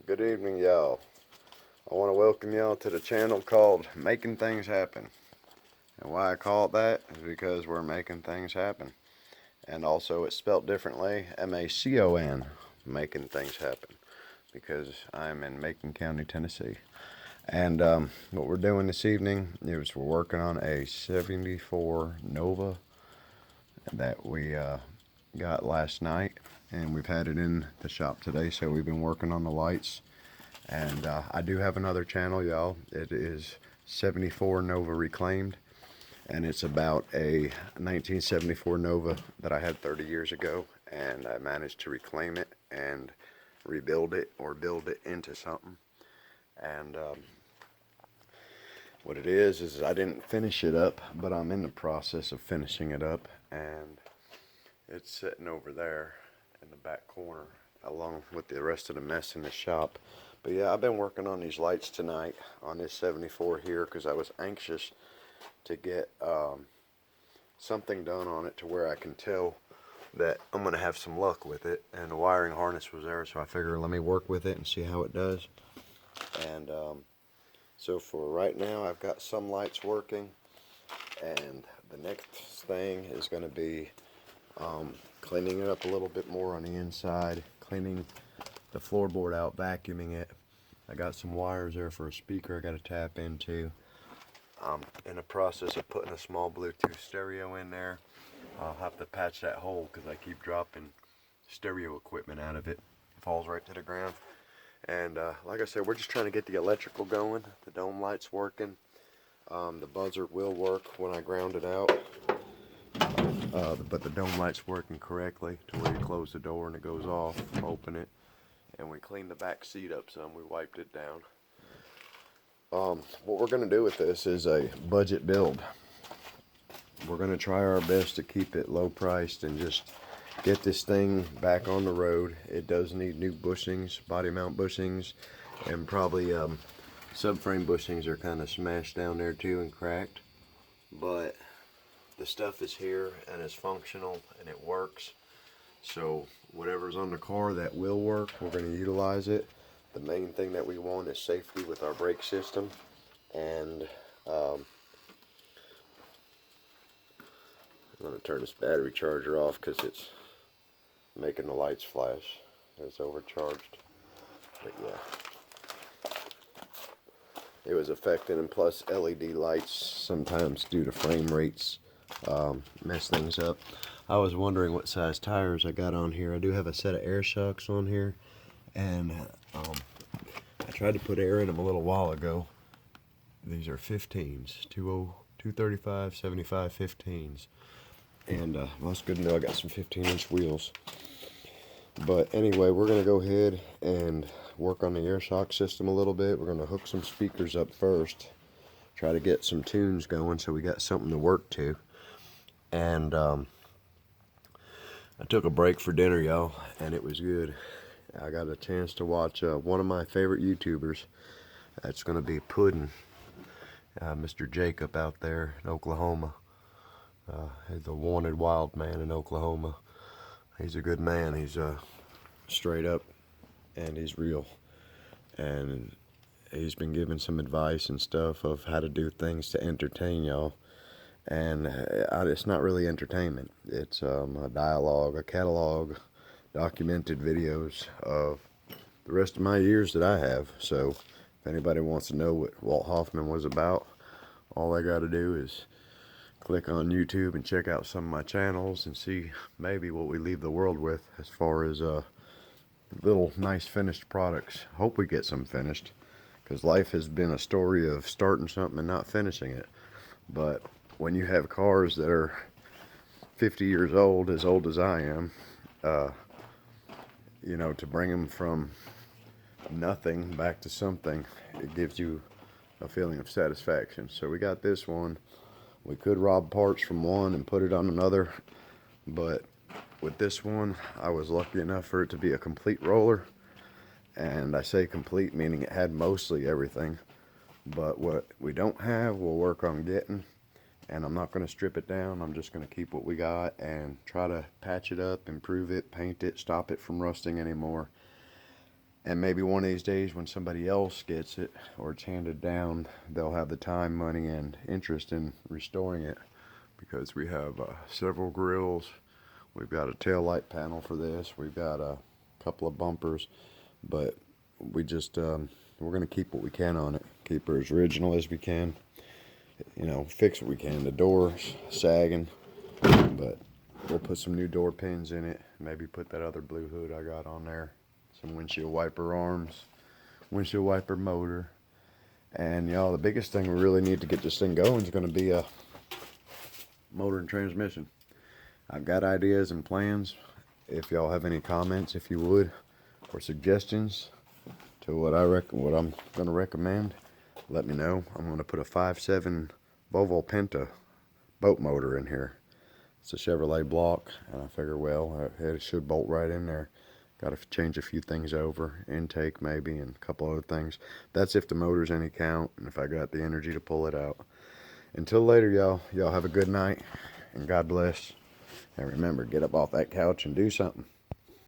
Good evening, y'all. I want to welcome y'all to the channel called Making Things Happen. And why I call it that is because we're making things happen. And also it's spelt differently, M-A-C-O-N, Making Things Happen, because I'm in Macon County, Tennessee. And what we're doing this evening is we're working on a 74 Nova that we got last night. And we've had it in the shop today, so we've been working on the lights. And I do have another channel, y'all. It is 74 Nova Reclaimed, and it's about a 1974 Nova that I had 30 years ago, and I managed to reclaim it and rebuild it or build it into something. And what it is I didn't finish it up, but I'm in the process of finishing it up, and it's sitting over there in the back corner along with the rest of the mess in the shop. But yeah, I've been working on these lights tonight on this 74 here because I was anxious to get something done on it to where I can tell that I'm going to have some luck with it. And the wiring harness was there, so I figured let me work with it and see how it does. And so for right now, I've got some lights working, and the next thing is going to be cleaning it up a little bit more on the inside, cleaning the floorboard out, vacuuming it. I got some wires there for a speaker I got to tap into. I'm in the process of putting a small Bluetooth stereo in there. I'll have to patch that hole because I keep dropping stereo equipment out of it. It falls right to the ground. And like I said, we're just trying to get the electrical going. The dome light's working. The buzzer will work when I ground it out. But the dome light's working correctly to where you close the door and it goes off, open it, and we cleaned the back seat up some. We wiped it down. What we're going to do with this is a budget build. We're going to try our best to keep it low priced and just get this thing back on the road. It does need new bushings, body mount bushings, and probably subframe bushings are kind of smashed down there too and cracked. But the stuff is here and it's functional and it works. So whatever's on the car that will work, we're going to utilize it. The main thing that we want is safety with our brake system. And I'm going to turn this battery charger off because it's making the lights flash. It's overcharged. But yeah, it was affecting, and plus LED lights sometimes due to frame rates mess things up. I was wondering what size tires I got on here. I do have a set of air shocks on here, and I tried to put air in them a little while ago. These are 15s, 235, 75 15s. And well, it's good to know I got some 15-inch wheels. But anyway, we're going to go ahead and work on the air shock system a little bit. We're going to hook some speakers up first, try to get some tunes going so we got something to work to. And I took a break for dinner, y'all, and it was good. I got a chance to watch one of my favorite YouTubers. That's going to be Puddin', Mr. Jacob out there in Oklahoma. He's a wanted wild man in Oklahoma. He's a good man. He's straight up and he's real. And he's been giving some advice and stuff of how to do things to entertain y'all. And it's not really entertainment. It's a dialogue, a catalog, documented videos of the rest of my years that I have. So if anybody wants to know what Walt Hoffman was about, all I got to do is click on YouTube and check out some of my channels and see maybe what we leave the world with as far as little nice finished products. Hope we get some finished, because life has been a story of starting something and not finishing it. But when you have cars that are 50 years old as I am, you know, to bring them from nothing back to something, it gives you a feeling of satisfaction. So we got this one. We could rob parts from one and put it on another, but with this one, I was lucky enough for it to be a complete roller. And I say complete meaning it had mostly everything, but what we don't have, we'll work on getting. And I'm not going to strip it down. I'm just going to keep what we got and try to patch it up, improve it, paint it, stop it from rusting anymore. And maybe one of these days when somebody else gets it or it's handed down, they'll have the time, money, and interest in restoring it, because we have several grills. We've got a tail light panel for this. We've got a couple of bumpers, but we just we're gonna keep what we can on it. Keep her as original as we can. You know, fix what we can. The door's sagging, but we'll put some new door pins in it. Maybe put that other blue hood I got on there. Some windshield wiper arms, windshield wiper motor, and y'all, the biggest thing we really need to get this thing going is going to be a motor and transmission. I've got ideas and plans. If y'all have any comments, if you would, or suggestions to what I'm going to recommend, let me know. I'm going to put a 5.7 Volvo Penta boat motor in here. It's a Chevrolet block, and I figure, well, it should bolt right in there. Got to change a few things over, intake maybe, and a couple other things. That's if the motor's any count, and if I got the energy to pull it out. Until later, y'all. Y'all have a good night, and God bless. And remember, get up off that couch and do something.